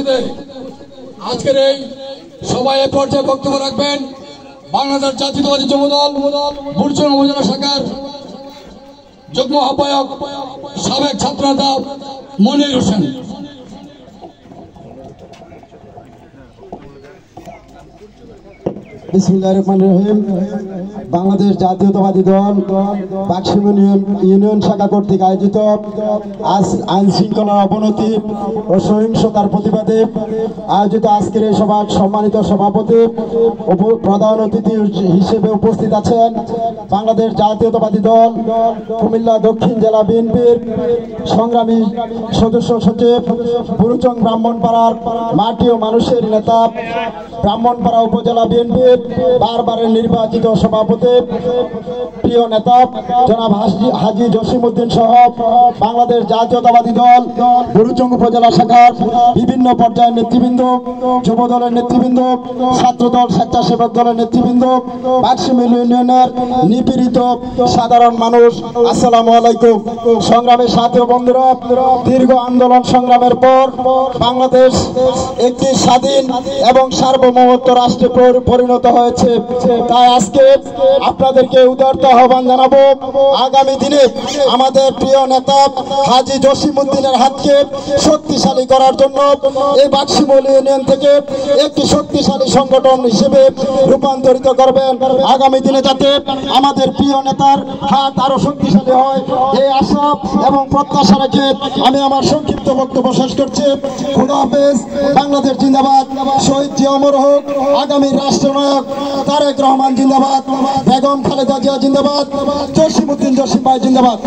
উপস্থিতি আজকের এই সভায় পর্যায়ে বক্তব্য রাখবেন বাংলাদেশ জাতীয়তাবাদী যুবদল বুড়চুং উপজেলা শাখার যুগ্ম আহ্বায়ক সাবেক ছাত্রনেতা মনির হোসেন। বিসমিল্লাহির রহমানির রহিম। বাংলাদেশ জাতীয়তাবাদী দল বাক্সিম ইউনিয়ন শাখা কর্তৃক আয়োজিত আজ আইন শৃঙ্খলার অবনতি ও সহিংসতার প্রতিবাদে আয়োজিত আজকের এই সভার সম্মানিত সভাপতি প্রধান অতিথি হিসেবে উপস্থিত আছেন বাংলাদেশ জাতীয়তাবাদী দল কুমিল্লা দক্ষিণ জেলা বিএনপির সংগ্রামী সদস্য সচিব বুড়চুং ব্রাহ্মণপাড়ার মাটি ও মানুষের নেতা, ব্রাহ্মণপাড়া উপজেলা বিএনপির বারবারের নির্বাচিত সভাপতি প্রিয় নেতা জনাব হাজী জসিমউদ্দিন সহ বাংলাদেশ জাতীয়তাবাদী দল বুড়চুং উপজেলা শাখার বিভিন্ন পর্যায়ের নেতৃবৃন্দ, যুব দলের নেতৃবৃন্দ, ছাত্রদল, স্বেচ্ছাসেবক দলের নেতৃবৃন্দ, বাক্সিম ইউনিয়নের নিপীড়িত সাধারণ মানুষ, আসসালামু আলাইকুম। সংগ্রামের সাথী ও বন্ধুরা, দীর্ঘ আন্দোলন সংগ্রামের পর বাংলাদেশ একটি স্বাধীন এবং সার্বভৌমত্ব রাষ্ট্রে পরিণত হয়েছে। তাই আজকে আপনাদেরকে উদারত আহ্বান জানাবো, আগামী দিনে আমাদের প্রিয় নেতা হাজী জসিমউদ্দিনের হাতকে শক্তিশালী করার জন্য এই বাক্সিম ইউনিয়ন থেকে একটি শক্তিশালী সংগঠন হিসেবে রূপান্তরিত করবেন। আগামী দিনে যাতে আমাদের প্রিয় নেতার হাত আরো শক্তিশালী হয় এই আশা এবং প্রত্যাশা রেখে আমি আমার সংক্ষিপ্ত বক্তব্য শেষ করছি। খোদা হাফেজ। বাংলাদেশ জিন্দাবাদ। শহীদ জিয়া অমর হোক। আগামী রাষ্ট্রনায়ক তারেক রহমান জিন্দাবাদ। বেগম খালেদা জিয়া জিন্দাবাদ। জসিমউদ্দিন জসিম ভাই জিন্দাবাদ।